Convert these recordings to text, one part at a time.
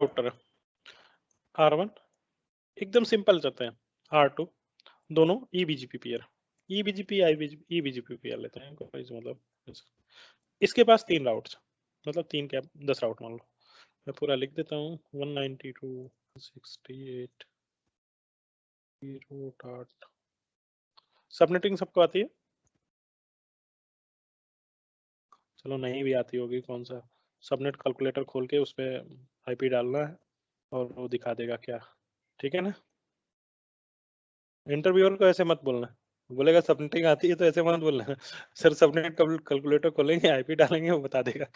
Router है, R1 एकदम simple चलते हैं, R2 दोनों EBGP pair, EBGP EBGP pair लेते हैं कोई मतलब। इसके पास 3 राउट्स, मतलब 3 क्या 10 राउट मान लो, मैं पूरा लिख देता हूँ 192.168 0. सबनेटिंग सबको आती है? चलो नहीं भी आती होगी, कौन सा सबनेट कैलकुलेटर खोल के उस पे आईपी डालना है और वो दिखा देगा क्या, ठीक है ना। इंटरव्यूअर को ऐसे मत बोलना, बोलेगा सबनेटिंग आती है तो ऐसे मत बोलना सर सबनेट कैलकुलेटर खोलेंगे आईपी डालेंगे वो बता देगा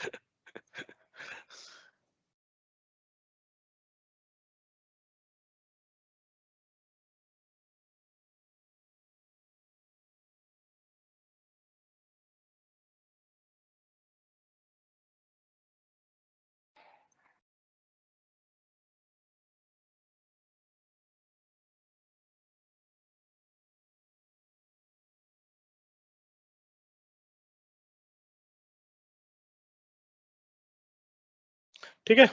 ठीक है,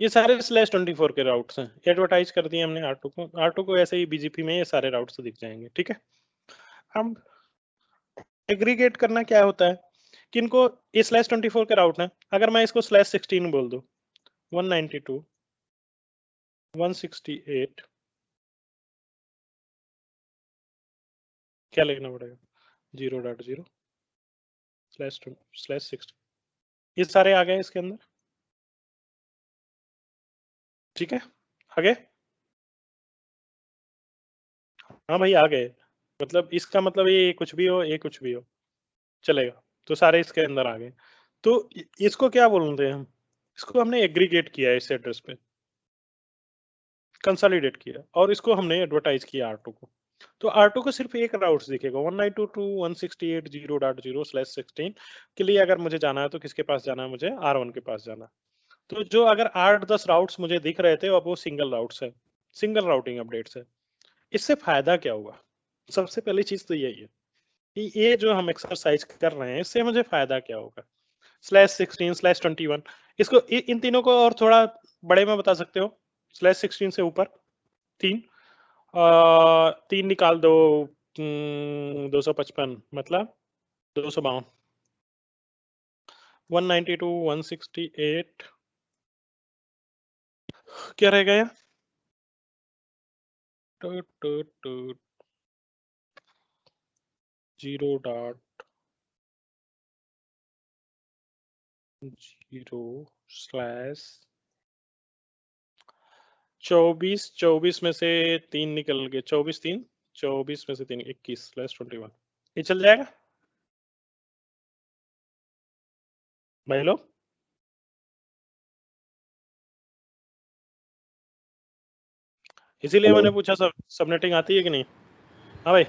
ये सारे /24 के राउट्स हैं, एडवर्टाइज कर दिए हमने R2 को ऐसे ही बीजीपी में ये सारे राउट्स दिख जाएंगे, ठीक है। हम एग्रीगेट करना क्या होता है, किनको ये /24 के राउट हैं, अगर मैं इसको /16 बोल दूं 192.168 क्या लिखना पड़ेगा 0.0/16, ये सारे आ गए इसके अंदर, ठीक है। आगे हाँ भाई आ गए, मतलब इसका मतलब ये कुछ भी हो, ये कुछ भी हो चलेगा, तो सारे इसके अंदर आ गए। तो इसको क्या बोलते हैं हम, इसको हमने एग्रीगेट किया है इस एड्रेस पे, कंसोलिडेट किया और इसको हमने एडवर्टाइज किया R2 को। तो R2 को सिर्फ एक राउट दिखेगा 192.168.0.0/16 के लिए। अगर मुझे जाना है तो किसके पास जाना है, मुझे R1 के पास जाना है। तो जो अगर 8-10 राउट्स मुझे दिख रहे थे अब वो सिंगल राउट्स है, सिंगल राउटिंग अपडेट्स है। इससे फायदा क्या हुआ, सबसे पहली चीज तो यही है कि ये जो हम एक्सरसाइज कर रहे हैं इससे मुझे फायदा क्या होगा। /16/21 इसको इन तीनों को और थोड़ा बड़े में बता सकते हो, /16 से ऊपर 3 3 निकाल दो 255 मतलब 252 192.168 क्या रहेगा यार 0.0/24 में से 3 निकल गए, 24 में से 3 21/21 ये चल जाएगा भाई लोग। इसीलिए मैंने पूछा सबनेटिंग आती है कि नहीं। हाँ भाई,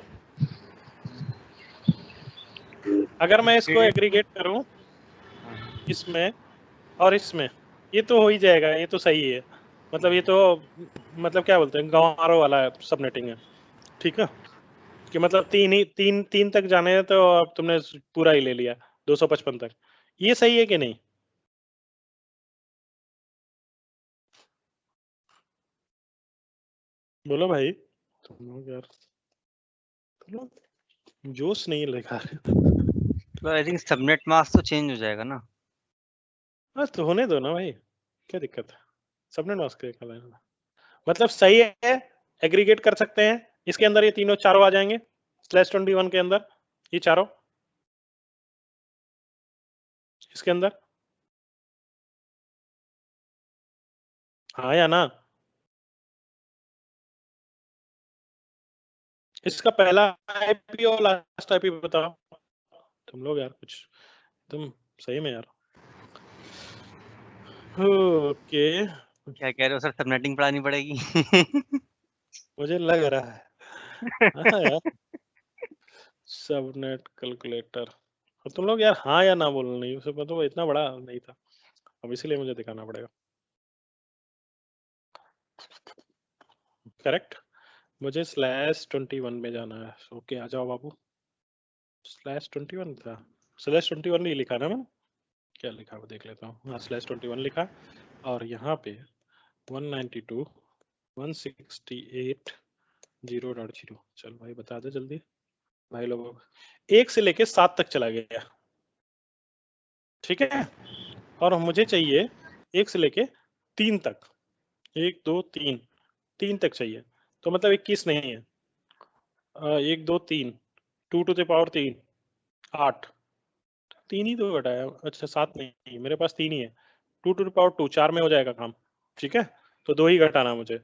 अगर मैं इसको एग्रीगेट करूं इसमें और इसमें, ये तो हो ही जाएगा, ये तो सही है, मतलब ये तो मतलब क्या बोलते हैं गंवारों वाला सबनेटिंग है, ठीक है। कि मतलब तीन तक जाने हैं तो अब तुमने पूरा ही ले लिया 255 तक, ये सही है कि नहीं। बोलो भाई, तुम लोग यार, तुम लोग जोश नहीं लगा रहे। तो आई थिंक सबनेट मास्क तो चेंज हो जाएगा ना। बस तो होने दो ना भाई, क्या दिक्कत है, सबनेट मास्क का लेना मतलब सही है, एग्रीगेट कर सकते हैं इसके अंदर, ये तीनों चारों आ जाएंगे /21 के अंदर, ये चारों इसके अंदर, हाँ या ना। इसका पहला आईपी और लास्ट आईपी बताओ, तुम लोग यार कुछ तुम सही में यार। ओके, क्या कह रहे हो सर, सबनेटिंग पढ़ानी पड़ेगी मुझे लग रहा है हाँ यार, सबनेट कैलकुलेटर, और तुम लोग यार हाँ या ना बोल नहीं, उसे मतलब इतना बड़ा नहीं था, अब इसीलिए मुझे दिखाना पड़ेगा। करेक्ट, मुझे /21 में जाना है, ओके आ जाओ बाबू। /21 था, /21 नहीं लिखा ना मैंने, क्या लिखा वो देख लेता हूँ। हाँ /21 लिखा और यहाँ पे 192.168.0.0। चल भाई बता दे जल्दी भाई लोगों को। 1 से लेके 7 तक चला गया, ठीक है, और मुझे चाहिए 1 से लेके 3 तक, 1 2 3 3 तक चाहिए, तो मतलब 21 नहीं है। 1 2 3 2 टू द पावर 3 8, 3 ही तो घटाया, अच्छा 7 नहीं, मेरे पास 3 ही है। 2 टू द पावर 2 4 में हो जाएगा काम, ठीक है, तो 2 ही घटाना मुझे।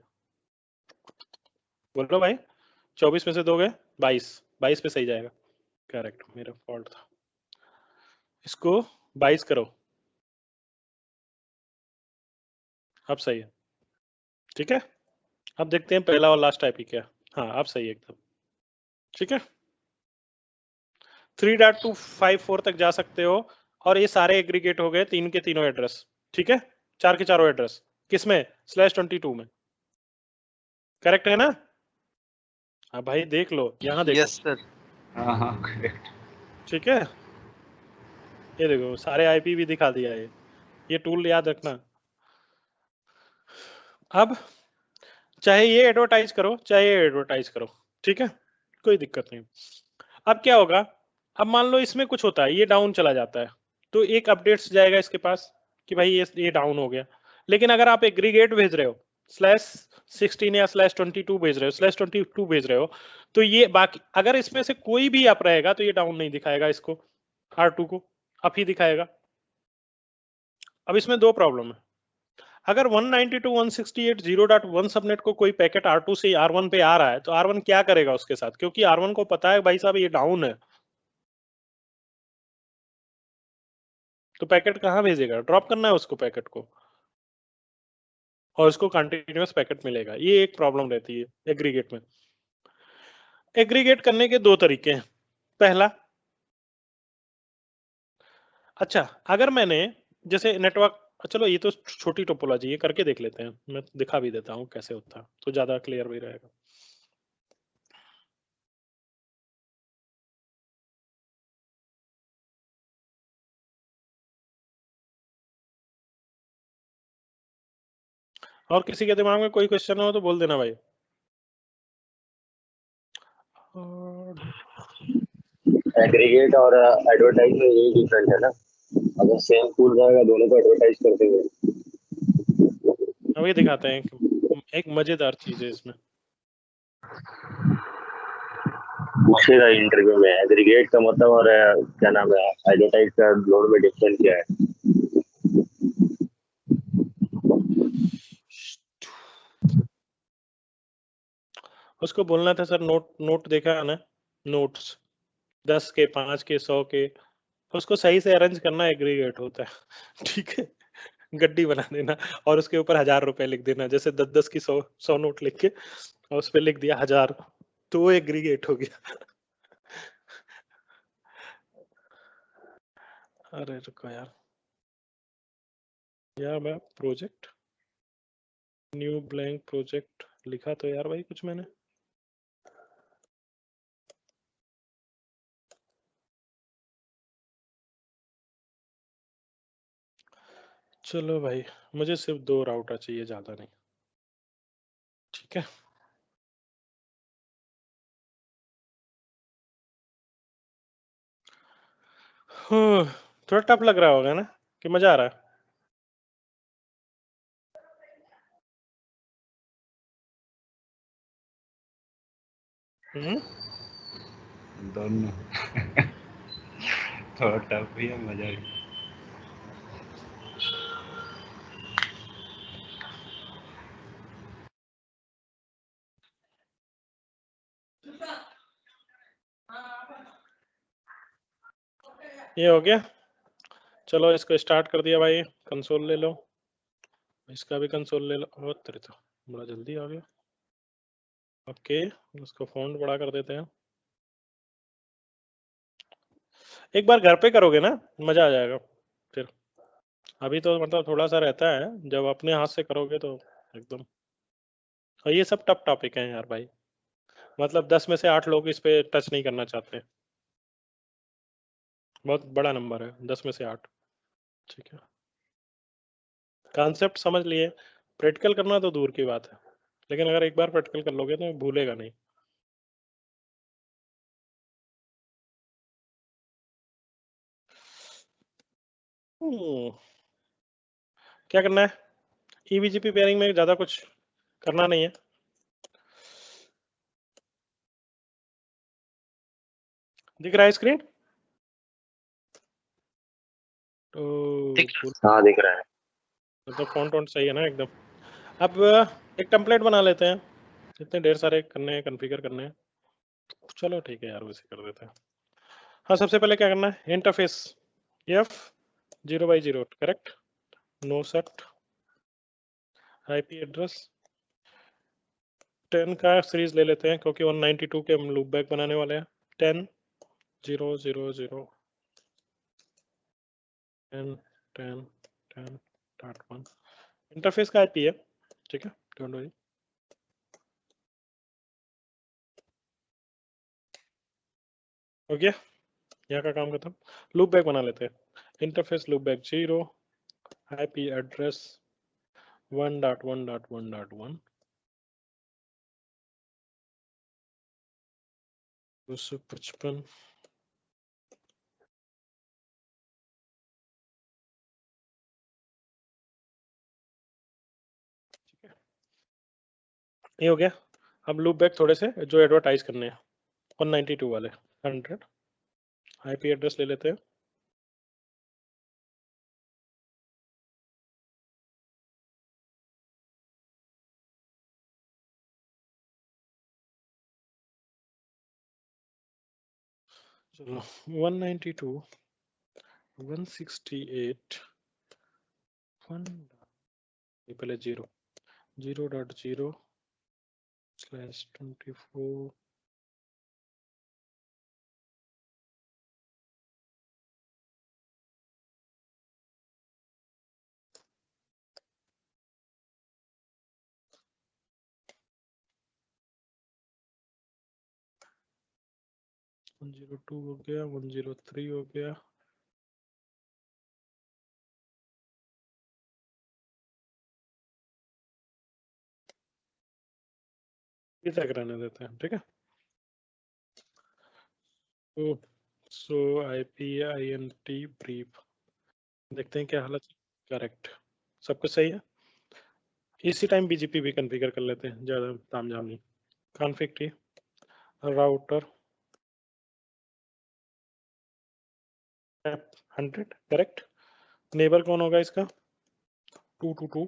बोलो भाई 24 में से 2 गए 22, 22 पे सही जाएगा। करेक्ट, मेरा फॉल्ट था। इसको 22 करो, अब सही है, ठीक है। अब देखते हैं पहला और लास्ट टाइप ही क्या। हाँ अब सही है एकदम, ठीक है। 3.254 तक जा सकते हो, और ये सारे एग्रीगेट हो गए, 3 के तीनों एड्रेस, ठीक है, 4 के चारों एड्रेस किसमें /22 में, करेक्ट है ना। हाँ भाई देख लो, यहाँ देखो, यस सर। हाँ करेक्ट। ठीक है, ये देखो सारे आईपी भी दिखा दिया है, ये टूल याद रखना। अब चाहे ये एडवर्टाइज करो चाहे ये एडवर्टाइज करो, ठीक है, कोई दिक्कत नहीं। अब क्या होगा, अब मान लो इसमें कुछ होता है, ये डाउन चला जाता है, तो एक अपडेट्स जाएगा इसके पास कि भाई ये डाउन हो गया। लेकिन अगर आप एग्रीगेट भेज रहे हो /16 या /22 भेज रहे हो /22 भेज रहे हो, तो ये बाकी अगर इसमें से कोई भी अप रहेगा तो ये डाउन नहीं दिखाएगा, इसको R2 को अप ही दिखाएगा। अब इसमें दो प्रॉब्लम है, अगर 192.168.0.1 सबनेट को कोई पैकेट R2 से R1 पे आ रहा है, तो R1 क्या करेगा उसके साथ, क्योंकि R1 को पता है भाई साहब ये डाउन है, तो पैकेट कहाँ भेजेगा, ड्रॉप करना है उसको पैकेट को, और उसको कंटिन्यूअस पैकेट मिलेगा। ये एक प्रॉब्लम रहती है एग्रीगेट में। एग्रीगेट करने के दो तरीके हैं। पहला, अच्छा अगर मैंने जैसे नेटवर्क, चलो ये तो छोटी टोपोलॉजी है, करके देख लेते हैं, मैं दिखा भी देता हूँ कैसे होता है, तो ज्यादा क्लियर भी रहेगा। और किसी के दिमाग में कोई क्वेश्चन हो तो बोल देना भाई। एग्रीगेट और एडवर्टाइज में यही डिफरेंट है ना, अगर सेम टूल रहेगा दोनों को एडवर्टाइज कर देंगे। अब ये दिखाते हैं एक मजेदार चीज है इसमें, पूछेगा इंटरव्यू में एग्रीगेट का मतलब और क्या नाम है एडवर्टाइज का दोनों में डिफरेंस क्या है। उसको बोलना था सर नोट देखा है ना, नोट्स 10 के 5 के 100 के, उसको सही से अरेंज करना एग्रीगेट होता है, ठीक है, गड्डी बना देना और उसके ऊपर 1000 रुपए लिख देना, जैसे 10 की 100 नोट लिख के और उस पर लिख दिया 1000, तो वो एग्रीगेट हो गया। अरे रुको यार मैं प्रोजेक्ट न्यू ब्लैंक प्रोजेक्ट लिखा तो यार भाई कुछ मैंने, चलो भाई मुझे सिर्फ 2 राउटर चाहिए, ज्यादा नहीं, ठीक है। थोड़ा टफ लग रहा होगा ना कि मजा आ रहा है। दोनों थोड़ा टफ भी है, मजा भी। ये हो गया, चलो इसको स्टार्ट कर दिया भाई, कंसोल ले लो, इसका भी कंसोल ले लो। ओ तेरे तो बड़ा जल्दी आ गया। ओके, उसको फ़ॉन्ट बड़ा कर देते हैं। एक बार घर पे करोगे ना मजा आ जाएगा फिर, अभी तो मतलब थोड़ा सा रहता है, जब अपने हाथ से करोगे तो एकदम। और ये सब टफ टॉपिक हैं यार भाई, मतलब 10 में से 8 लोग इस पे टच नहीं करना चाहते, बहुत बड़ा नंबर है 10 में से 8। ठीक है, कॉन्सेप्ट समझ लिए। प्रैक्टिकल करना तो दूर की बात है, लेकिन अगर एक बार प्रैक्टिकल कर लोगे तो भूलेगा नहीं। क्या करना है, ईबीजीपी पेयरिंग में ज्यादा कुछ करना नहीं है। दिख रहा है स्क्रीन? तो हाँ दिख रहा है। तो फॉन्ट वॉन्ट सही है ना एकदम। अब एक टेम्पलेट बना लेते हैं, इतने ढेर सारे करने हैं, कॉन्फ़िगर करने हैं। चलो ठीक है यार, वैसे कर देते हैं। हाँ, सबसे पहले क्या करना है, interface f 0/0 correct, no set IP address 10 का सीरीज ले लेते हैं, क्योंकि 192 के हम लूप बैक बनाने वाले हैं। 10 0 0 0 10 10 10.1 इंटरफेस का आईपी है, ठीक है, डोंट वरी। हो गया, यहाँ का काम खत्म। लूप बैक बना लेते हैं, interface loop back 0 IP address 1.1.1.1 255 ये हो गया। अब लूप बैक थोड़े से जो एडवर्टाइज करने हैं 192 वाले 100 आईपी एड्रेस ले लेते हैं। चलो 192 168 पहले 0.0/24 102 हो गया, 103 हो गया, इतना कराने देते हैं, ठीक है। सो IPINT ब्रीफ देखते हैं क्या हालत है। करेक्ट, सब कुछ सही है। इसी टाइम बीजीपी भी कॉन्फ़िगर कर लेते हैं, ज्यादा तामझाम नहीं। Config T router 100 correct, neighbour कौन होगा इसका 222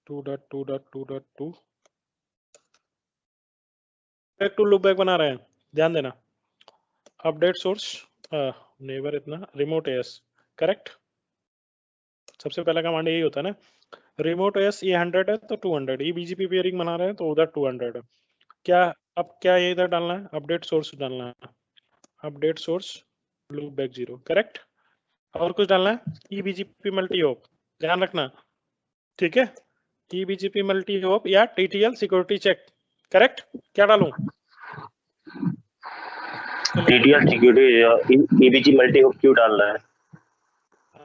2.2.2.2 बैक टू लूप बैक बना रहे हैं, ध्यान देना। अपडेट सोर्स नेबर इतना रिमोट एस करेक्ट, सबसे पहला कमांड यही होता है ना। रिमोट एस ये 100 है तो 200, ये बीजीपी पेयरिंग बना रहे हैं तो उधर 200 है। क्या अब क्या ये इधर डालना है, अपडेट सोर्स डालना है, update source loop back 0 correct. और कुछ डालना है, ईबीजीपी मल्टी होप, ध्यान रखना, ठीक है। ईबीजीपी मल्टी होप या टीटीएल सिक्योरिटी चेक करेक्ट। क्या डालूं, TTL security EBG multi hop क्यों डाल रहा है?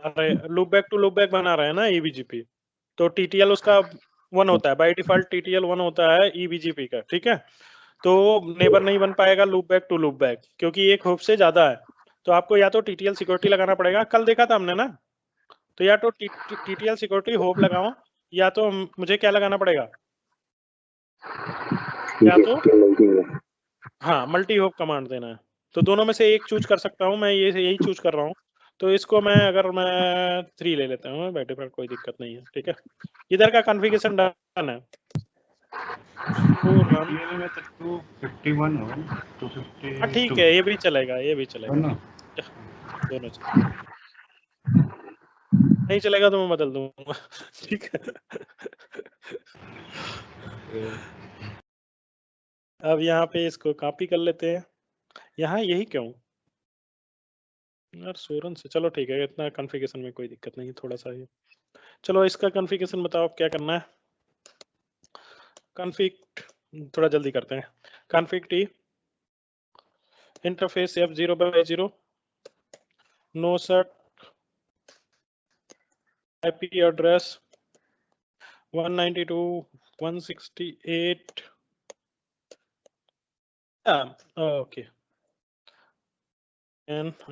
अरे loopback to loopback बना रहे हैं ना ईबीजीपी, तो टीटीएल उसका 1 होता है, बाय डिफॉल्ट टीटीएल 1 होता है ईबीजीपी का, ठीक है। तो नेबर नहीं बन पाएगा loopback to loopback, क्योंकि एक होप से ज्यादा है। तो आपको या तो टीटीएल सिक्योरिटी लगाना पड़ेगा, कल देखा था हमने ना, तो या तो टीटीएल सिक्योरिटी होप लगाओ, या तो मुझे क्या लगाना पड़ेगा, या तो हाँ मल्टी होप कमांड देना है। तो दोनों में से एक चूज कर सकता हूँ मैं, ये यही चूज कर रहा हूँ। तो इसको मैं अगर मैं 3 ले लेता हूँ बैठे पर, कोई दिक्कत नहीं है, ठीक है। इधर का कॉन्फ़िगरेशन डन है। ये में तो 251 होगा ना, 250 हाँ ठीक है, ये भी चलेगा, ये भी चलेगा, दोनों दोनों चलेगा। नहीं चलेगा तो मैं बदल दूंगा ठीक है। अब यहाँ पे इसको कॉपी कर लेते हैं, यहाँ यही क्यों यार सोरन से, चलो ठीक है, इतना कॉन्फ़िगरेशन में कोई दिक्कत नहीं है, थोड़ा सा ही। चलो इसका कॉन्फ़िगरेशन बताओ क्या करना है। कॉन्फ़िग थोड़ा जल्दी करते हैं, config T interface F 0/0 no set IP address 192.168 okay.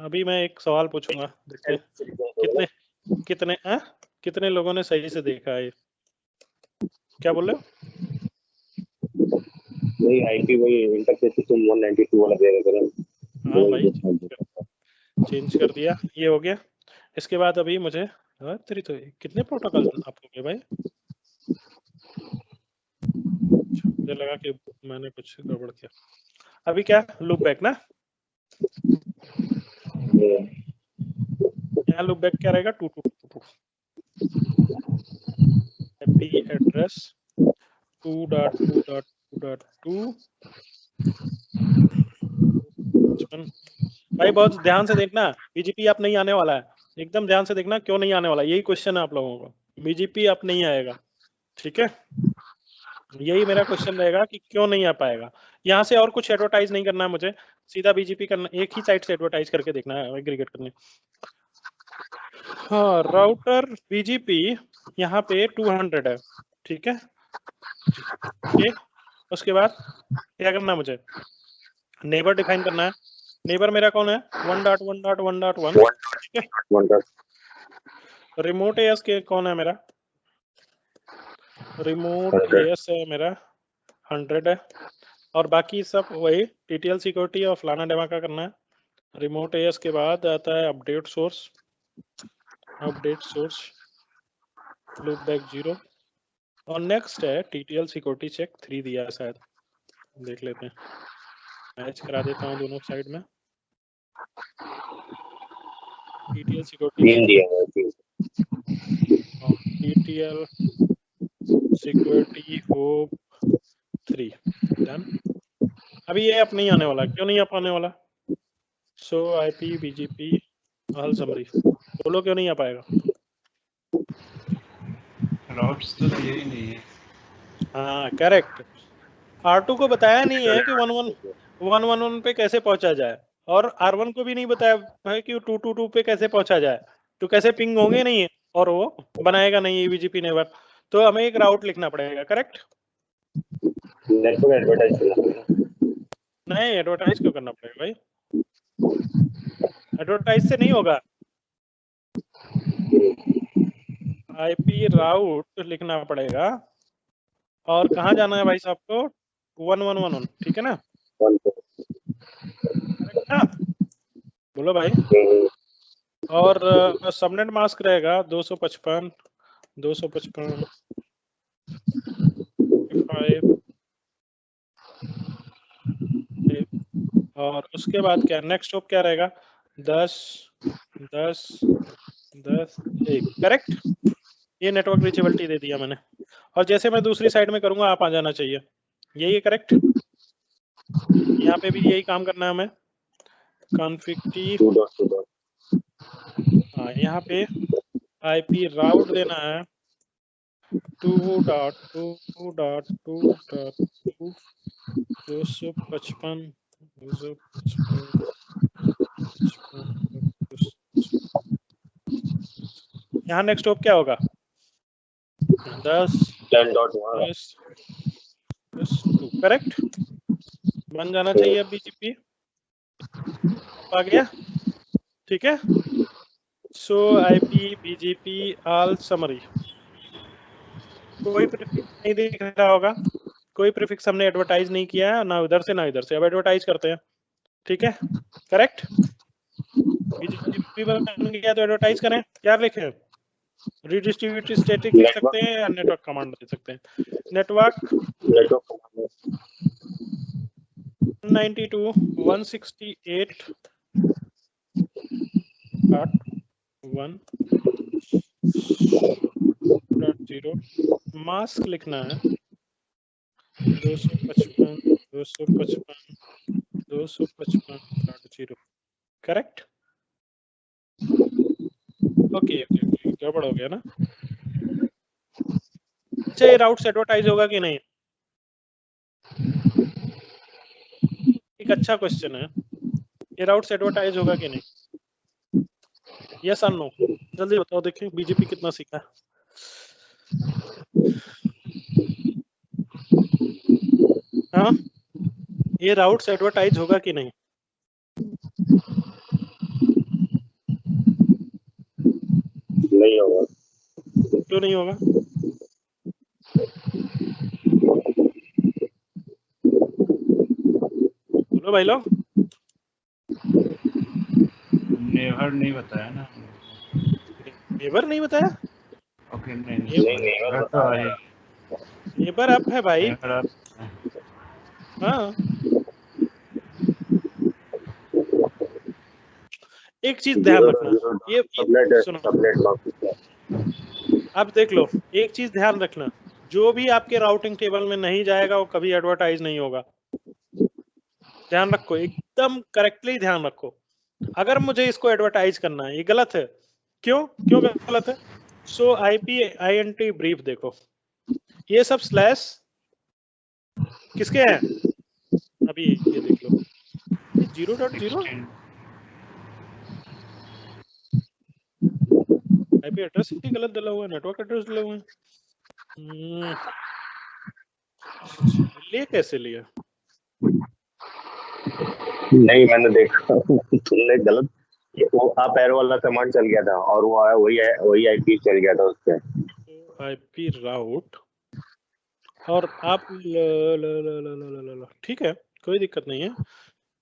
अभी मैं एक सवाल पूछूंगा, देखते हैं कितने लोगों ने सही से देखा है। क्या बोल रहे हो? वही आईपी वही इंटरफेस सिस्टम 192 वाला दे रहे थे। हाँ भाई, चेंज कर दिया, ये हो गया। इसके बाद अभी मुझे तेरी तो कितने प्रोटोकॉल आप हो गए भाई? मुझे लगा कि मैंने कुछ गड़बड़ किया। अभी क्या लूप बैक ना, यहाँ लूप बैक क्या रहेगा? 222 IP एड्रेस 2.2.2.2 भाई बहुत ध्यान से देखना, बीजीपी आप नहीं आने वाला है, एकदम ध्यान से देखना क्यों नहीं आने वाला, यही क्वेश्चन है आप लोगों को। बीजीपी आप नहीं आएगा, ठीक है, यही मेरा क्वेश्चन रहेगा कि क्यों नहीं आ पाएगा। यहाँ से और कुछ एडवर्टाइज नहीं करना है मुझे, सीधा बीजीपी करना, एक ही साइट से एडवर्टाइज करके देखना है, एग्रीगेट करने। हाँ, राउटर बीजीपी यहाँ पे 200 है, ठीक है। उसके बाद क्या करना है मुझे? नेबर डिफाइन करना है। नेबर मेरा कौन है? 1.1.1.1, ठीक है। रिमोट एएस के कौन है मेरा? रिमोट एएस है मेरा 100 है, और बाकी सब वही टीटीएल सिक्योरिटी और फलाना डेमा का करना है। रिमोट एएस के बाद आता है अपडेट सोर्स लूप बैक 0, और नेक्स्ट है टीटीएल सिक्योरिटी चेक 3 दिया है शायद, देख लेते हैं, मैच करा देता हूँ दोनों साइड में। TTL security TTL security hope 3 done. अभी ये अब नहीं आने वाला, क्यों नहीं आप आने वाला? So IP BGP all summary, बोलो क्यों नहीं आ पाएगा? राउट्स तो यही नहीं है। हाँ करेक्ट, R2 को बताया नहीं है कि 111 पे कैसे पहुंचा जाए, और R1 को भी नहीं बताया है कि 222 पे कैसे पहुंचा जाए, तो कैसे पिंग होंगे नहीं, और वो बनाएगा नहीं EBGP नेबर, तो हमें एक राउट लिखना पड़ेगा, करेक्ट। नेटवर्क एडवर्टाइज करना, नहीं, एडवर्टाइज क्यों करना पड़ेगा भाई? एडवर्टाइज से नहीं होगा, IP राउट लिखना पड़ेगा, और कहाँ जाना है भाई साहब को? 1111, ठीक है ना? करेक्ट ना? बोलो भाई। और सबनेट मास्क रहेगा 255 और उसके बाद क्या नेक्स्ट स्टॉप क्या रहेगा? 10 10 10 1, करेक्ट। ये नेटवर्क रीचेबिलिटी दे दिया मैंने, और जैसे मैं दूसरी साइड में करूंगा आप आ जाना चाहिए, यही है करेक्ट। यहाँ पे भी यही काम करना है हमें, कॉन्फ़िग टी, हाँ यहाँ पे IP राउट देना है 2.2.2.2 255 यहाँ नेक्स्ट स्टॉप क्या होगा? 10 2, करेक्ट, बन जाना चाहिए अब बीजीपी आ गया, ठीक है। सो IP BGP ऑल समरी, कोई प्रीफिक्स नहीं दिख रहा होगा, कोई प्रीफिक्स हमने एडवर्टाइज नहीं किया है, ना उधर से ना इधर से, अब एडवर्टाइज करते हैं, ठीक है, करेक्ट। BGP बन गया तो एडवर्टाइज करें, क्या लिखें? रिडिस्ट्रीब्यूट स्टैटिक लिख सकते हैं या नेटवर्क कमांड दे सकते हैं। नेटवर्क 192.168.1.0 मास्क लिखना है 255.255.255.0, करेक्ट। ओके गड़बड़ हो गया ना? अच्छा, ये राउट्स एडवर्टाइज होगा कि नहीं? एक अच्छा क्वेश्चन है, ये राउट्स एडवर्टाइज होगा कि नहीं? यस और नो? जल्दी बताओ देखें बीजेपी कितना सीखा है। हाँ, ये राउट्स एडवर्टाइज होगा कि नहीं? नहीं होगा। क्यों नहीं होगा? बोलो भाई लोग। नेवर नहीं बताया ना। नेबर नहीं बताया? ओके ये नहीं नेवर तो बताया। नेबर अप है भाई। नेवर आप हाँ, एक चीज ध्यान रखना, ये सबनेट सुनो, सबनेट मास्क। अब देख लो, एक चीज ध्यान रखना, जो भी आपके राउटिंग टेबल में नहीं जाएगा वो कभी एडवर्टाइज नहीं होगा। ध्यान रखो, एकदम करेक्टली ध्यान रखो। अगर मुझे इसको एडवर्टाइज करना है, ये गलत है। क्यों क्यों गलत है? सो आईपी आईएनटी ब्रीफ देखो, ये सब स्लैश किसके हैं? अभी ये देख लो, 0.0 आईपी एड्रेस ही गलत डाला हुआ है, नेटवर्क एड्रेस डाला हुआ है। लिए कैसे लिया? नहीं मैंने देखा तुमने गलत, वो अप एरो वाला कमांड चल गया था और वो आया वही आईपी चल गया था उससे। आईपी राउट और आप ठीक है, कोई दिक्कत नहीं है।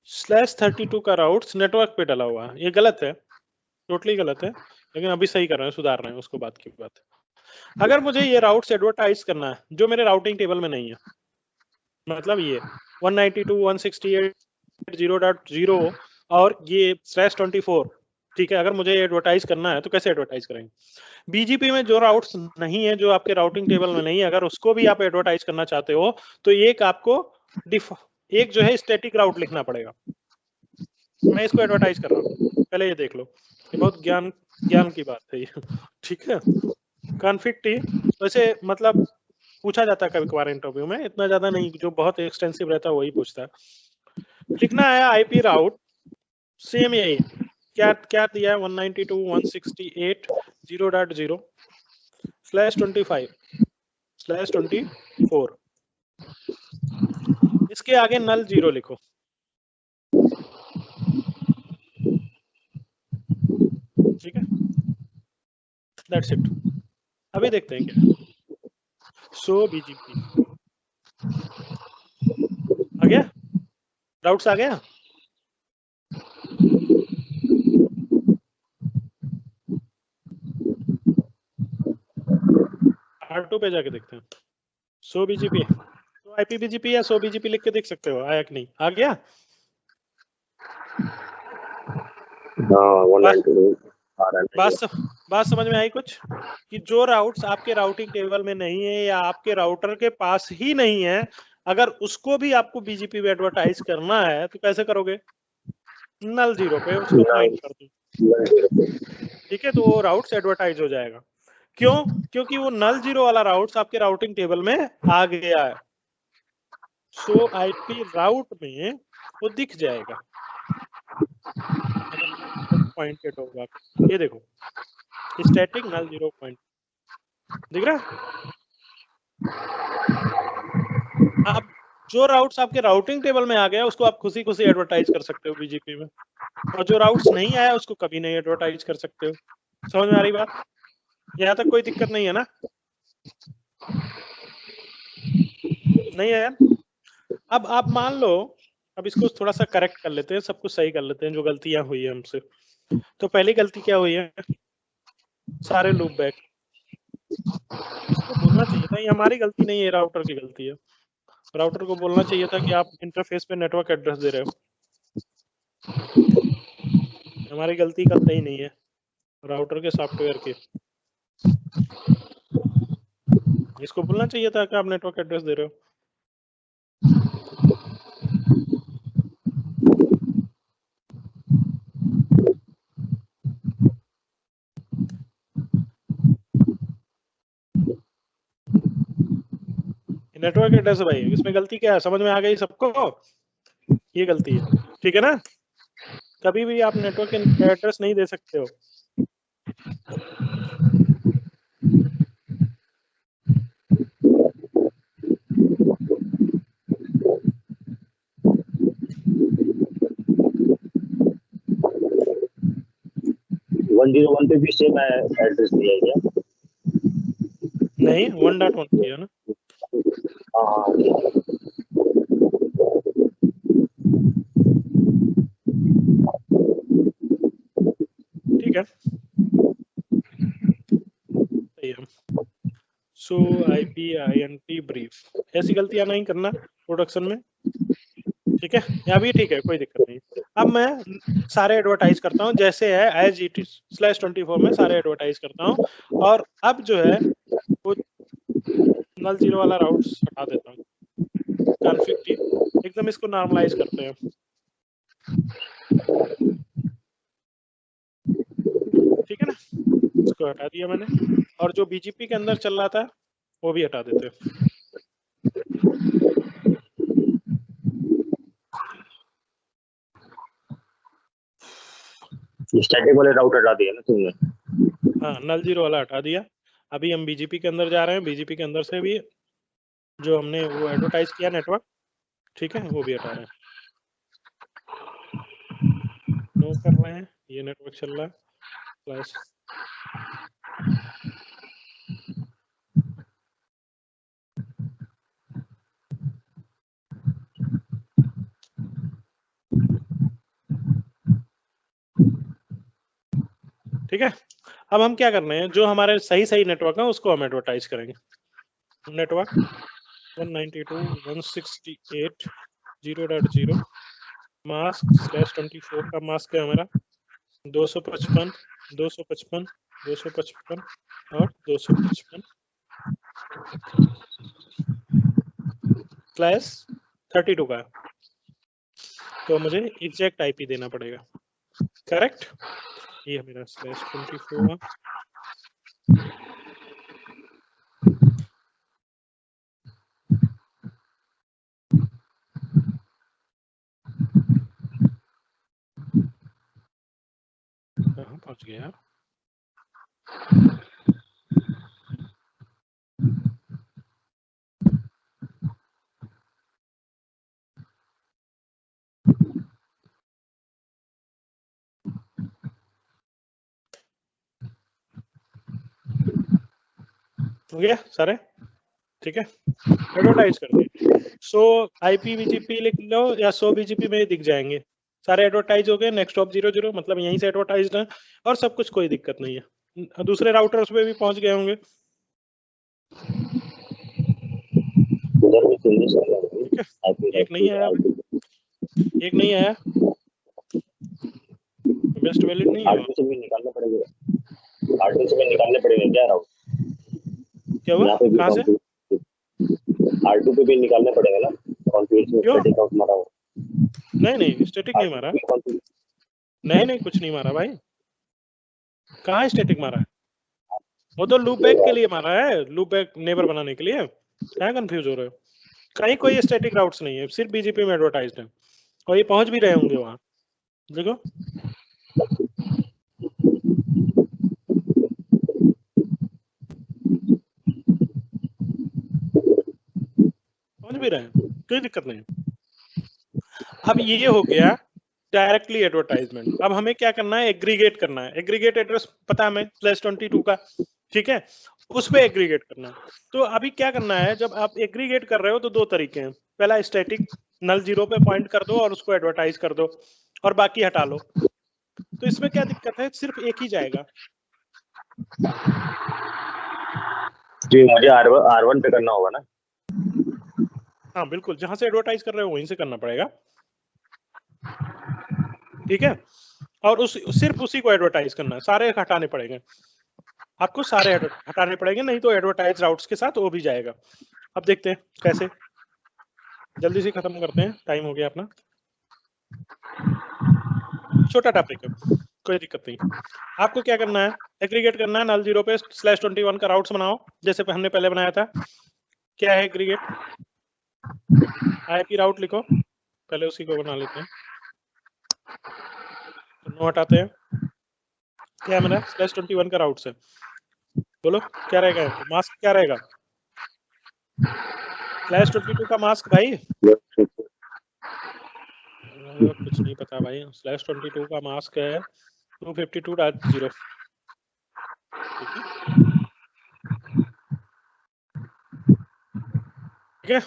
/32 का राउट्स नेटवर्क पे डाला हुआ है, ये गलत है, टोटली गलत है, लेकिन अभी सही कर रहे हैं, सुधार रहे हैं, उसको बात की बात है। अगर मुझे ये राउट्स एडवर्टाइज करना है जो मेरे राउटिंग टेबल में नहीं है, मतलब ये 192.168.0.0 और ये /24, ठीक है, अगर मुझे एडवर्टाइज करना है तो कैसे एडवर्टाइज करेंगे? बीजीपी में जो राउट्स नहीं है, जो आपके राउटिंग टेबल में नहीं है, अगर उसको भी आप एडवर्टाइज करना चाहते हो तो एक आपको एक जो है स्टैटिक राउट लिखना पड़ेगा। मैं इसको एडवर्टाइज कर रहा हूँ, पहले ये देख लो, ये बहुत ज्ञान की बात है ये। ठीक है, कॉन्फिग टी वैसे मतलब पूछा जाता है कभी कभार इंटरव्यू में, इतना ज्यादा नहीं, जो बहुत एक्सटेंसिव रहता है वही पूछता है। लिखना है आईपी राउट, सेम यही क्या क्या दिया है, 192.168.0.0/25/24, इसके आगे नल 0 लिखो। ठीक है, दैट्स इट। अभी देखते हैं क्या। सो बीजीपी आ गया, राउट्स आ गया। R2 पे जाके देखते हैं। सो बीजीपी, तो आईपी बीजीपी या सो बीजीपी लिख के देख सकते हो, आया कि नहीं? आ गया। हाँ 192 आ रहा है। बात समझ में आई कुछ? कि जो राउट्स आपके राउटिंग टेबल में नहीं है या आपके राउटर के पास ही नहीं है, अगर उसको भी आपको बीजीपी में एडवर्टाइज करना है तो कैसे करोगे? नल 0 पे उसको पॉइंट कर दो, ठीक है, तो वो राउट्स एडवर्टाइज हो जाएगा। क्यों? क्योंकि वो नल 0 वाला राउट्स आपके राउटिंग टेबल में आ गया है। सो आईपी राउट में वो दिख जाएगा पॉइंटेड होगा। ये देखो, स्टैटिक नल 0 पॉइंट दिख रहा है। अब जो राउट्स आपके राउटिंग टेबल में आ गया उसको आप खुशी खुशी एडवर्टाइज कर सकते हो बीजीपी में, और जो राउट्स नहीं आया उसको कभी नहीं एडवर्टाइज कर सकते हो। समझ में आ रही बात? यहाँ तक कोई दिक्कत नहीं है ना? नहीं है यार। अब आप मान लो, अब इसको थोड़ा सा करेक्ट कर लेते हैं, सब कुछ सही कर लेते हैं जो गलतियां हुई है हमसे। तो पहली गलती क्या हुई है? सारे लूप बैक, इसको बोलना चाहिए था, ये हमारी गलती नहीं है, राउटर की गलती है। राउटर को बोलना चाहिए था कि आप इंटरफेस पे नेटवर्क एड्रेस दे रहे हो। हमारी गलती का ही नहीं है, राउटर के सॉफ्टवेयर की। इसको बोलना चाहिए था कि आप नेटवर्क एड्रेस दे रहे हो। नेटवर्क एड्रेस है भाई, इसमें गलती क्या है? समझ में आ गई सबको? ये गलती है, ठीक है ना? कभी भी आप नेटवर्क एड्रेस नहीं दे सकते हो। वन जीरो वन पे भी सेम एड्रेस दिया है क्या? नहीं 1.1 किया ना। हाँ ठीक है सही है। सो IP INT ब्रीफ, ऐसी गलतियां नहीं करना प्रोडक्शन में, ठीक है। यहाँ भी ठीक है, कोई दिक्कत नहीं। अब मैं सारे एडवर्टाइज करता हूँ जैसे है एज इट इज /24 में सारे एडवर्टाइज करता हूँ। और अब जो है वो नल जीरो वाला राउट्स हटा देता हूँ। कॉन्फ़िग टी एकदम इसको नॉर्मलाइज करते हैं, ठीक है ना। इसको हटा दिया मैंने, और जो BGP के अंदर चल रहा था वो भी हटा देते हैं। स्टैटिक वाले राउट हटा दिया ना तुमने? हाँ नल जीरो वाला हटा दिया। अभी हम BGP के अंदर जा रहे हैं, BGP के अंदर से भी जो हमने वो एडवर्टाइज किया नेटवर्क, ठीक है, वो भी हटा रहे हैं। नो कर रहे हैं, ये नेटवर्क चल रहा है प्लस। ठीक है, अब हम क्या कर रहे हैं, जो हमारे सही सही नेटवर्क है उसको हम एडवर्टाइज करेंगे। नेटवर्क 192.168.0.0 मास्क /24 का मास्क है हमारा 255, 255, 255 और 255 /32 का, तो मुझे एग्जैक्ट IP देना पड़ेगा, करेक्ट। ये मेरा /24 है। कहाँ पहुंच गया? हो गया सारे, ठीक है, एडवर्टाइज कर दिए। सो IP BGP लिख लो या सो BGP में ही दिख जाएंगे सारे, एडवर्टाइज हो गए। नेक्स्ट ऑफ 00 मतलब यहीं से एडवर्टाइज है और सब कुछ, कोई दिक्कत नहीं है। दूसरे राउटर्स पे भी पहुंच गए होंगे, उधर भी चेंजेस कर रहे हैं। ठीक है। एक नहीं आया, एक नहीं आया, बेस्ट वैलिड नहीं है। आरटी से भी निकालना पड़ेगा, आरटी से भी निकालने पड़ेगा क्या राउट? क्या हुआ, कहाँ से? R2 पे भी निकालना पड़ेगा ना, कॉन्फ़िगरेशन स्टैटिक आउट मारा हो। नहीं नहीं स्टैटिक नहीं मारा, नहीं नहीं कुछ नहीं मारा भाई, कहाँ स्टैटिक मारा है? वो तो लूप बैक के लिए मारा है, लूप बैक नेबर बनाने के लिए। क्या कंफ्यूज हो रहे हो? कहीं कोई स्टैटिक राउट्स नहीं है, सिर्फ BGP में एडवर्टाइज्ड है और ये पहुंच भी रहे होंगे वहां, देखो। पहुंच भी रहे हैं, कोई दिक्कत नहीं। अब ये हो गया डायरेक्टली एडवर्टाइजमेंट। अब हमें क्या करना है, एग्रीगेट करना है। एग्रीगेट एड्रेस पता है हमें /22 का, ठीक है, उस पे एग्रीगेट करना है। तो अभी क्या करना है, जब आप एग्रीगेट कर रहे हो तो दो तरीके हैं। पहला स्टैटिक नल जीरो पे पॉइंट कर दो और उसको एडवर्टाइज कर दो और बाकी हटा लो। तो इसमें क्या दिक्कत है, सिर्फ एक ही जाएगा। जी मुझे R1 पे करना होगा ना? हाँ बिल्कुल, जहां से एडवर्टाइज कर रहे हो वहीं से करना पड़ेगा, ठीक है। और सिर्फ उसी को एडवर्टाइज करना है, सारे हटाने पड़ेंगे आपको, सारे हटाने पड़ेंगे, नहीं तो एडवर्टाइज राउट्स के साथ वो भी जाएगा। अब देखते हैं कैसे, जल्दी से खत्म करते हैं, टाइम हो गया अपना। छोटा टॉपिक है, कोई दिक्कत नहीं। आपको क्या करना है, एग्रीगेट करना है। नल जीरो पे /21 का राउट्स बनाओ जैसे हमने पहले बनाया था। क्या है एग्रीगेट, IP राउट लिखो, पहले उसी को बना लेते हैं। तो नो हटाते हैं, क्या है मेरा /21 का राउट्स है, बोलो क्या रहेगा, मास्क क्या रहेगा /22 का मास्क भाई, कुछ नहीं पता भाई, /22 का मास्क है 252.0, ठीक है,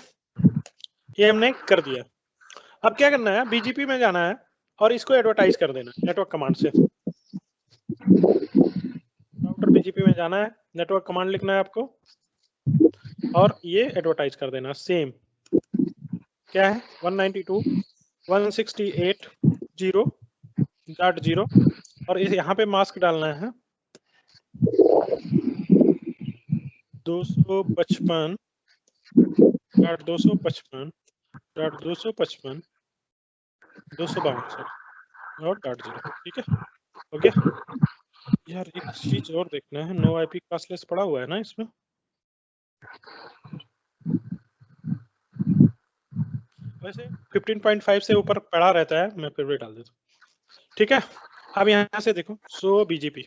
ये हमने कर दिया। अब क्या करना है, बीजीपी में जाना है और इसको एडवर्टाइज कर देना नेटवर्क कमांड से। राउटर बीजीपी में जाना है, नेटवर्क कमांड लिखना है आपको और ये एडवर्टाइज कर देना। सेम क्या है 192.168.0.0 और इस यहाँ पे मास्क डालना है 255.255.252 ठीक है, हो गया। यार एक चीज और देखना है, नो आईपी क्लासलेस पड़ा हुआ है ना इसमें, वैसे 15.5 से ऊपर पड़ा रहता है, मैं फिर भी डाल देता हूँ, ठीक है। अब यहाँ से देखो सो बीजीपी,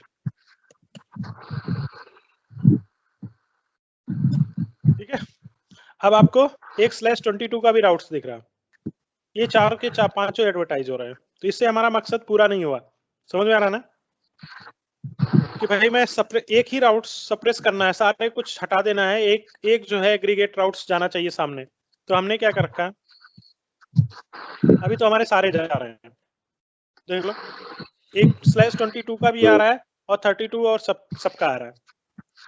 ठीक है। अब आपको एक /22 का भी राउट्स दिख रहा है, ये चार के पांचों एडवर्टाइज हो रहे हैं, तो इससे हमारा मकसद पूरा नहीं हुआ, समझ में आ रहा ना, कि भाई मैं एक ही राउट सप्रेस करना है, सारे कुछ हटा देना है, एक जो है एग्रीगेट राउट्स जाना चाहिए सामने। तो हमने क्या कर रखा है, अभी तो हमारे सारे जा रहे हैं, देख लो एक /22 का भी आ रहा है और 32 और सबका आ रहा है।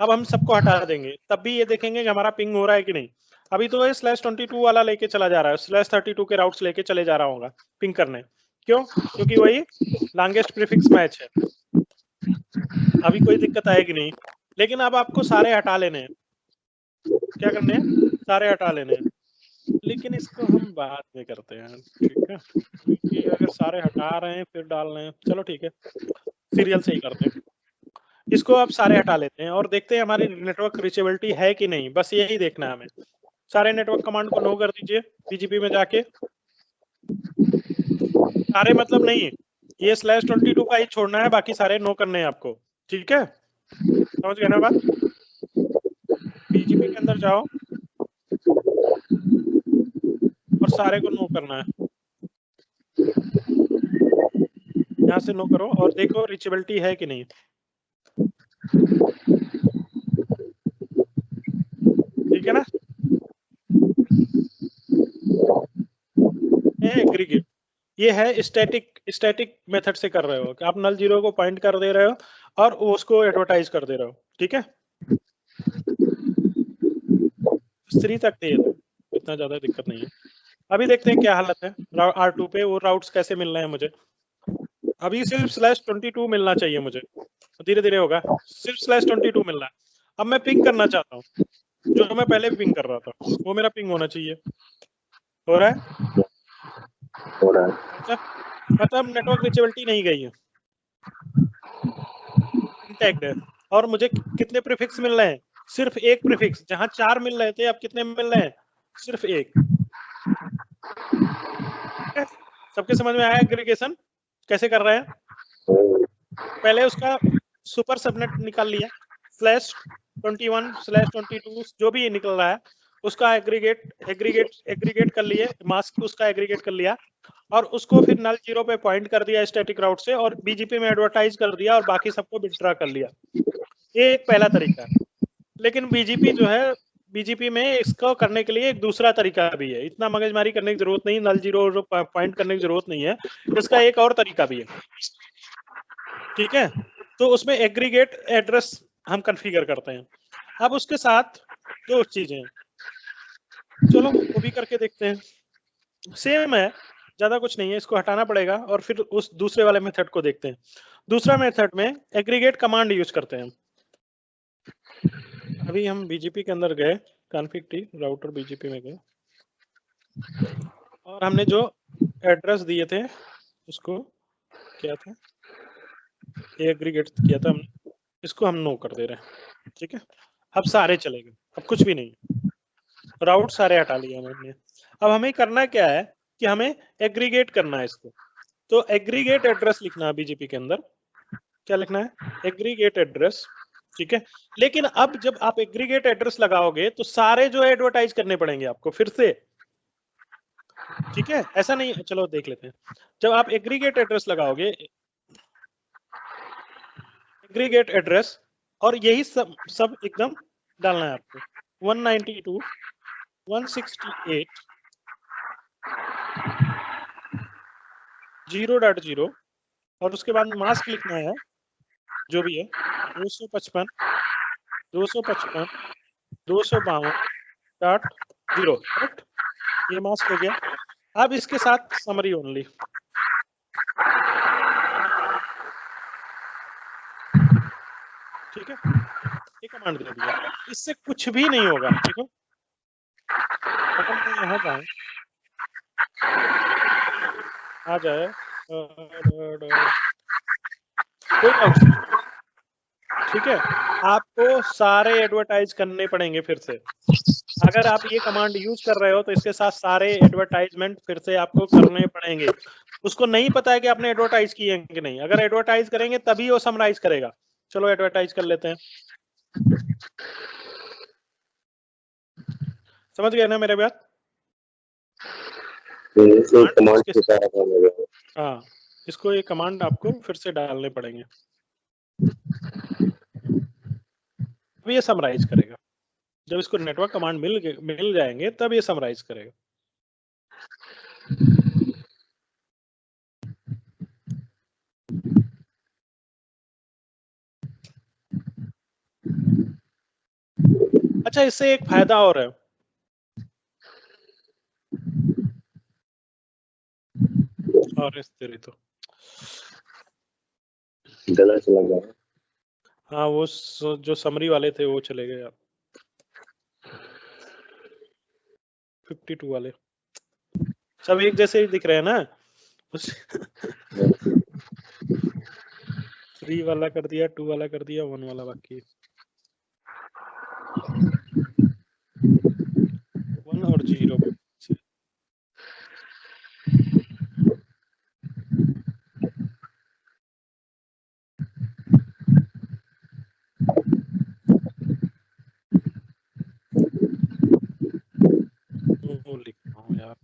अब हम सबको हटा देंगे, तब भी ये देखेंगे कि हमारा पिंग हो रहा है कि नहीं। अभी तो ये /22 वाला लेके चला जा रहा है, /32 के राउट्स लेके चले जा रहा होगा पिंग करने, क्यों, क्योंकि वही लॉन्गेस्ट प्रीफिक्स मैच है, अभी कोई दिक्कत आएगी नहीं। लेकिन अब आपको सारे हटा लेने हैं, क्या करने हैं, सारे हटा लेने हैं, लेकिन इसको हम बाद में करते हैं, ठीक है, क्योंकि अगर सारे हटा रहे हैं फिर डाल रहे हैं, चलो ठीक है सीरियल से ही करते हैं। इसको अब सारे हटा लेते हैं और देखते हैं हमारी नेटवर्क रीचेबिलिटी है कि नहीं, बस यही देखना है हमें। सारे नेटवर्क कमांड को नो कर दीजिए बीजीपी में जाके, सारे मतलब नहीं, ये /22 का ही छोड़ना है, बाकी सारे नो करने हैं आपको, ठीक है, समझ गए ना बात। बीजीपी के अंदर जाओ और सारे को नो करना है, यहाँ से नो करो और देखो रीचेबिलिटी है कि नहीं, ठीक है ना। एग्रीगेट ये है स्टैटिक मेथड से कर रहे हो, कि आप null जीरो को पॉइंट कर दे रहे हो और उसको एडवर्टाइज कर दे रहे हो, ठीक है। 3 तक दे दो, इतना ज्यादा दिक्कत नहीं है। अभी देखते हैं क्या हालत है R2 पे, वो राउट्स कैसे मिल रहे हैं मुझे। अभी सिर्फ /22 मिलना चाहिए मुझे, धीरे धीरे होगा, सिर्फ /22 मिल रहा है। अब मैं पिंग करना चाहता हूँ, जो मैं पहले पिंग कर रहा था वो मेरा पिंग होना चाहिए, हो रहा है, मतलब नेटवर्क रीचेबिलिटी नहीं गई है, इंटैक्ट है। और मुझे कितने प्रीफिक्स मिल रहे हैं, सिर्फ एक प्रीफिक्स, जहां 4 मिल रहे थे अब कितने मिल रहे हैं, सिर्फ एक। सबके समझ में आया एग्रीगेशन कैसे कर रहे हैं। पहले उसका सुपर सबनेट निकाल लिया, /21 /22 जो भी निकल रहा है उसका एग्रीगेट कर लिए, मास्क उसका एग्रीगेट कर लिया और उसको फिर null जीरो पे पॉइंट कर दिया स्टैटिक राउट से और बीजीपी में एडवर्टाइज कर दिया और बाकी सबको विथड्रॉ कर लिया। ये एक पहला तरीका है, लेकिन बीजीपी जो है, बीजीपी में इसको करने के लिए एक दूसरा तरीका भी है, इतना मगजमारी करने की जरूरत नहीं, null जीरो पॉइंट करने की जरूरत नहीं है, इसका एक और तरीका भी है, ठीक है। तो उसमें एग्रीगेट एड्रेस हम कॉन्फ़िगर करते हैं। अब उसके साथ दो चीजें, चलो वो भी करके देखते हैं, सेम है, ज्यादा कुछ नहीं है, इसको हटाना पड़ेगा और फिर उस दूसरे वाले मेथड को देखते हैं। दूसरा मेथड में एग्रीगेट कमांड यूज करते हैं। अभी हम बीजीपी के अंदर गए, कॉन्फ़िग टी राउटर बीजीपी में गए और हमने जो एड्रेस दिए थे उसको क्या था, एग्रीगेट किया था हमने, इसको हम नो कर दे रहे हैं, ठीक है। अब सारे चले गए, अब कुछ भी नहीं, राउट सारे हटा लिए हमने। अब हमें करना क्या है कि हमें एग्रीगेट करना है इसको, तो एग्रीगेट एड्रेस लिखना है बीजीपी के अंदर, क्या लिखना है, एग्रीगेट एड्रेस, ठीक है। लेकिन अब जब आप एग्रीगेट एड्रेस लगाओगे तो सारे जो एडवर्टाइज करने पड़ेंगे आपको फिर से, ठीक है। ऐसा नहीं, चलो देख लेते हैं। जब आप एग्रीगेट एड्रेस लगाओगे, एग्रीगेट एड्रेस, और यही सब एकदम डालना है आपको, 192 168 0.0, और उसके बाद मास्क लिखना है जो भी है 255 255 252.0, करेक्ट। ये मास्क हो गया। अब इसके साथ समरी ओनली, ठीक है, ये कमांड दे दिया। इससे कुछ भी नहीं होगा, देखो अगर मैं यहाँ जाऊं, आ जाए कोई डाउट नहीं, ठीक है। आपको सारे एडवर्टाइज करने पड़ेंगे फिर से। अगर आप ये कमांड यूज कर रहे हो तो इसके साथ सारे एडवर्टाइजमेंट फिर से आपको करने पड़ेंगे। उसको नहीं पता है कि आपने एडवर्टाइज किए हैं कि नहीं। अगर एडवर्टाइज करेंगे तभी वो समराइज करेगा। चलो एडवर्टाइज कर लेते हैं। समझ गए ना मेरे बात? हाँ, इसको ये कमांड आपको फिर से डालने पड़ेंगे, अब ये समराइज करेगा। जब इसको नेटवर्क कमांड मिल जाएंगे तब ये समराइज करेगा। अच्छा, इससे एक फायदा और है, और इस तेरी तो गलत चला गया। हाँ, वो जो समरी वाले थे वो चले गए आप, 52 वाले सब एक जैसे ही दिख रहे हैं ना। 3 वाला कर दिया, 2 वाला कर दिया, 1 वाला बाकी है। 1 और 0 बाकी। वो लिख रहा हूँ यार,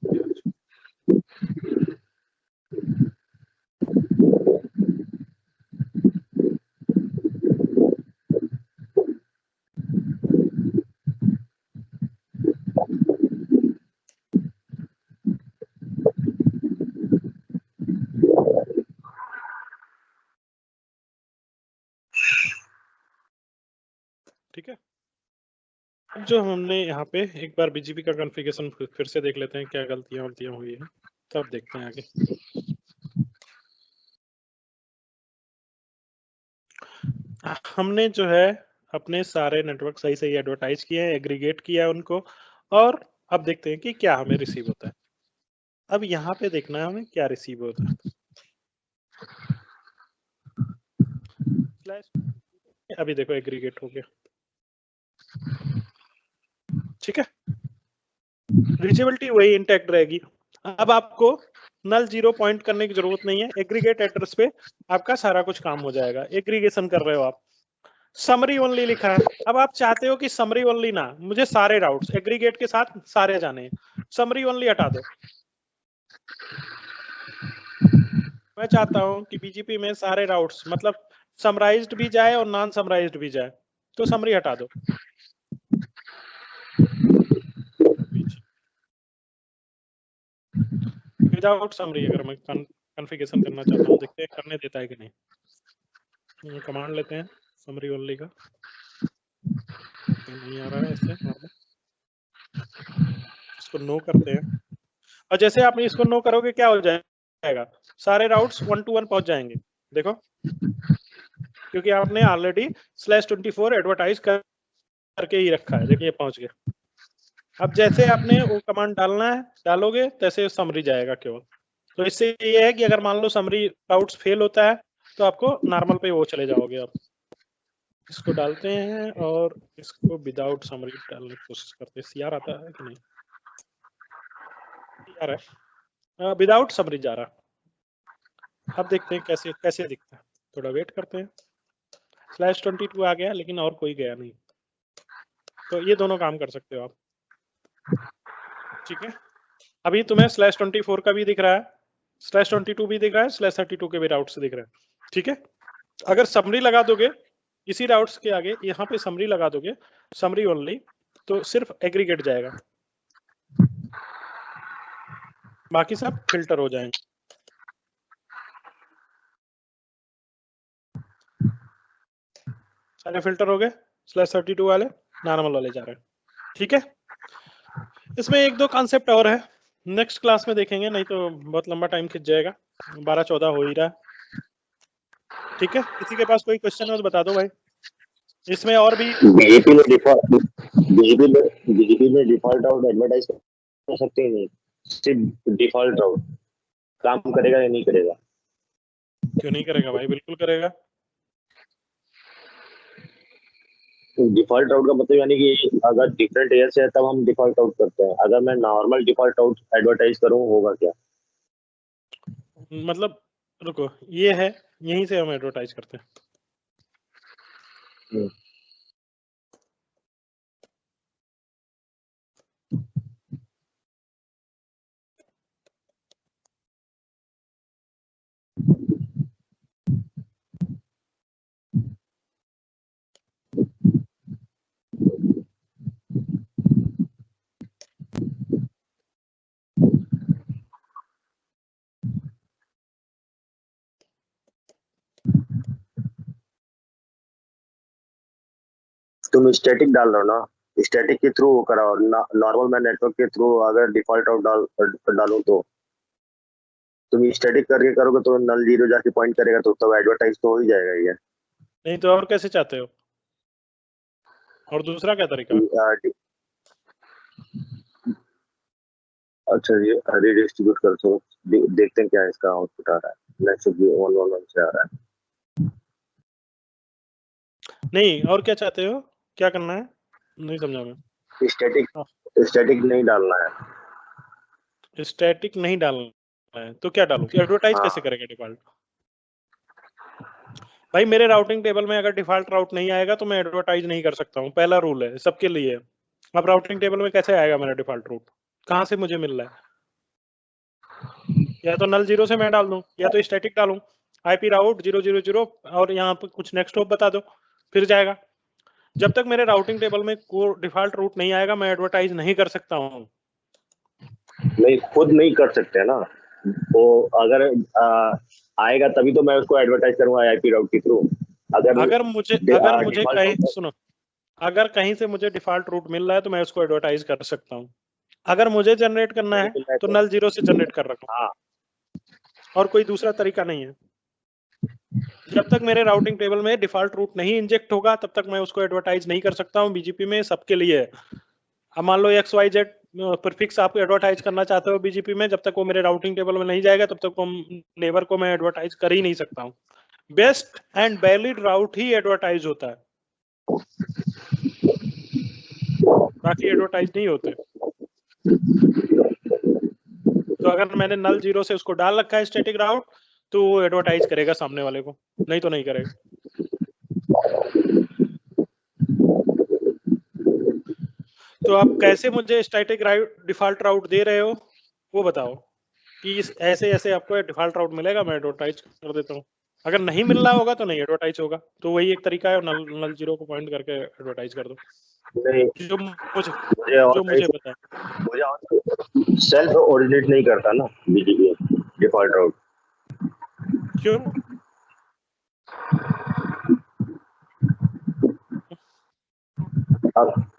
ठीक है। अब जो हमने यहाँ पे एक बार बीजीपी का कॉन्फ़िगरेशन फिर से देख लेते हैं, क्या गलतियां हुई हैं, तब देखते हैं आगे। हमने जो है अपने सारे नेटवर्क सही सही एडवर्टाइज किए हैं, एग्रीगेट किया है उनको, और अब देखते हैं कि क्या हमें रिसीव होता है। अब यहाँ पे देखना है हमें क्या रिसीव होता है। अभी देखो एग्रीगेट हो गया, ठीक है। रीचेबिलिटी वही इंटैक्ट रहेगी। अब आपको नल 0 पॉइंट करने की जरूरत नहीं है, एग्रीगेट एड्रेस पे आपका सारा कुछ काम हो जाएगा। एग्रीगेशन कर रहे हो आप, समरी ओनली लिखा है। अब आप चाहते हो कि समरी ओनली ना, मुझे सारे राउट्स एग्रीगेट के साथ सारे जाने हैं, समरी ओनली हटा दो। मैं चाहता हूं कि बीजीपी में सारे राउट्स मतलब समराइज्ड भी जाए और नॉन समराइज्ड भी जाए, तो समरी हटा दो। विदाउट समरी अगर मैं कॉन्फ़िगरेशन करना चाहता हूं, देखते हैं करने देता है कि नहीं। कमांड लेते हैं समरी ओनली का, नहीं आ रहा है ऐसे नॉर्मल, इसको नो करते हैं। और जैसे आप इसको नो करोगे क्या हो जाएगा, सारे राउट्स 1 to 1 पहुंच जाएंगे। देखो, क्योंकि आपने ऑलरेडी /24 एडवर्टाइज करके ही रखा है। देखिए पहुंच गया। अब जैसे आपने वो कमांड डालना है डालोगे, तैसे समरी जाएगा केवल। तो इससे ये है कि अगर मान लो समरी राउट्स फेल होता है तो आपको नॉर्मल पे वो चले जाओगे आप। इसको डालते हैं और इसको विदाउट समरी डालने की कोशिश करते हैं। सीआर आता है कि नहीं? सीआर है, विदाउट समरी जा रहा। अब देखते हैं कैसे कैसे दिखता है। थोड़ा वेट करते हैं। /22 आ गया लेकिन और कोई गया नहीं, तो ये दोनों काम कर सकते हो आप। ठीक है, अभी तुम्हें /24 का भी दिख रहा है, /22 भी दिख रहा है, /32 के भी राउट से दिख रहा है। ठीक है, अगर समरी लगा दोगे इसी राउट्स के आगे, यहाँ पे समरी लगा दोगे, समरी ओनली, तो सिर्फ एग्रीगेट जाएगा, बाकी सब फिल्टर हो जाएंगे। सारे फिल्टर हो गए, /32 वाले नॉर्मल वाले जा रहे हैं। ठीक है, इसमें एक दो कॉन्सेप्ट और है, नेक्स्ट क्लास में देखेंगे, नहीं तो बहुत लंबा टाइम खिंच जाएगा, 12-14 हो ही रहा है। ठीक है, किसी के पास कोई क्वेश्चन हो तो बता दो भाई। इसमें और भी बीजेपी में डिफॉल्ट आउट एडवर्टाइज कर सकते हैं नहीं, सिर्फ डिफॉल्ट आउट काम करेगा या नहीं करेगा? क्यों नहीं करेगा भाई, बिल्कुल करेगा। डिफॉल्ट आउट का मतलब यानी कि अगर डिफरेंट एयर से है तब हम डिफॉल्ट आउट करते हैं, अगर मैं नॉर्मल डिफॉल्ट आउट एडवर्टाइज करूं होगा क्या? मतलब रुको, ये है, यहीं से हम एडवर्टाइज करते हैं। तुम स्टैटिक डाल रहे हो ना, स्टैटिक के थ्रू कराओ, नॉर्मल मैं नेटवर्क के थ्रू अगर डिफॉल्ट आउट डालूं तो तुम स्टैटिक करके करोगे तो नल जीरो जाके पॉइंट करेगा, तो तब एडवर्टाइज तो हो ही जाएगा ये। नहीं तो और कैसे चाहते हो, और दूसरा क्या तरीका? अच्छा ये रीडिस्ट्रीब्यूट कर दो, देखते हैं क्या इसका आउटपुट आ रहा है। नेक्स्ट भी 111 से आ रहा है। नहीं, और क्या चाहते हो, क्या करना है, नहीं समझा मैं। स्टैटिक नहीं डालना है, स्टैटिक नहीं डालना है, तो क्या डालूं, एडवर्टाइज हाँ। कैसे करेंगे डिफॉल्ट? भाई मेरे राउटिंग टेबल में अगर डिफॉल्ट राउट नहीं आएगा तो मैं एडवर्टाइज नहीं कर सकता हूँ, पहला रूल है सबके लिए। अब राउटिंग टेबल में कैसे आएगा मेरा डिफॉल्ट रूट, कहाँ से मुझे मिल रहा है? या तो नल जीरो से मैं डाल दूं, या तो स्टैटिक डालूं, IP राउट 000 और यहाँ पे कुछ नेक्स्ट होप बता दो, फिर जाएगा। जब तक मेरे राउटिंग टेबल में कोई डिफॉल्ट रूट नहीं आएगा मैं एडवर्टाइज नहीं कर सकता हूँ। नहीं खुद नहीं कर सकते ना, वो अगर आएगा तभी तो मैं उसको एडवर्टाइज करूंगा IP राउट के थ्रू। अगर मुझे कहीं सुनो, अगर कहीं से मुझे डिफॉल्ट रूट मिल रहा है तो मैं उसको एडवर्टाइज कर सकता हूँ। अगर मुझे जनरेट करना है तो नल जीरो से जनरेट कर रखा हूँ, और कोई दूसरा तरीका नहीं है। जब तक मेरे राउटिंग टेबल में डिफॉल्ट रूट नहीं इंजेक्ट होगा तब तक मैं उसको एडवर्टाइज नहीं कर सकता हूँ। BGP में सबके लिए, अब मान लो XYZ प्रीफिक्स आप एडवर्टाइज करना चाहते हो BGP में, जब तक वो मेरे राउटिंग टेबल में नहीं जाएगा तब तक वो नेबर को मैं एडवर्टाइज कर ही नहीं सकता हूँ। Best and valid route he advertise होता है, बाकी एडवर्टाइज नहीं होते। तो अगर मैंने नल जीरो से उसको डाल रखा है स्टैटिक राउट, तो वो एडवर्टाइज करेगा सामने वाले को, नहीं तो नहीं करेगा। तो आप कैसे मुझे स्टैटिक डिफॉल्ट राउट दे रहे हो वो बताओ, कि इस ऐसे ऐसे आपको डिफॉल्ट राउट मिलेगा, मैं एडवर्टाइज कर देता हूँ। अगर नहीं मिल रहा होगा तो नहीं एडवर्टाइज होगा, तो वही एक तरीका है, नल जीरो को पॉइंट करके एडवर्टाइज कर दो। नहीं जो मुझे पता है। मुझे सेल्फ ओरिजिनेट नहीं करता ना BGP डिफॉल्ट राउट। क्यों?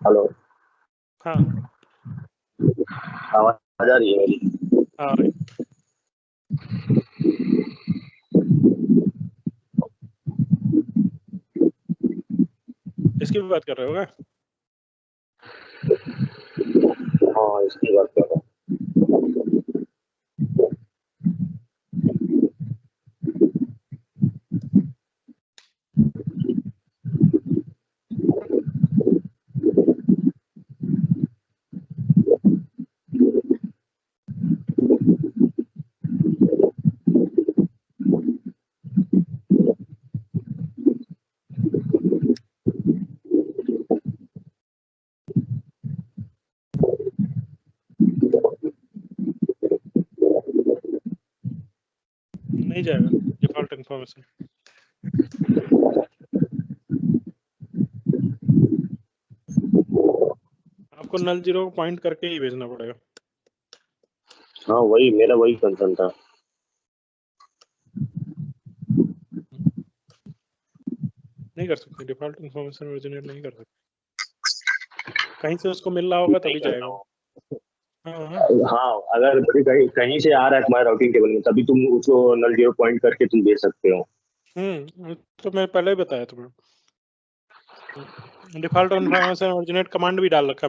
हेलो, हाँ आवाज आ रही है मेरी? हाँ रही। इसकी भी बात कर रहे हो क्या? हाँ इसकी बात कर रहा हूँ। नहीं जाएगा डिफॉल्ट इन्फॉर्मेशन। आपको नल जीरो को पॉइंट करके ही भेजना पड़ेगा। हाँ वही मेरा वही कंसर्न था। नहीं कर सकते, डिफॉल्ट इन्फॉर्मेशन ओरिजिनेट नहीं कर सकते, कहीं से उसको मिल रहा होगा तभी जाएगा। हाँ हाँ हाँ अगर कहीं कहीं से आ रहा है तुम्हारे राउटिंग टेबल में तभी तुम उसको नल जीरो पॉइंट करके तुम दे सकते हो। तो मैं पहले ही बताया तुम्हें, डिफॉल्ट इन्फॉर्मेशन ओरिजिनेट कमांड भी डाल रखा है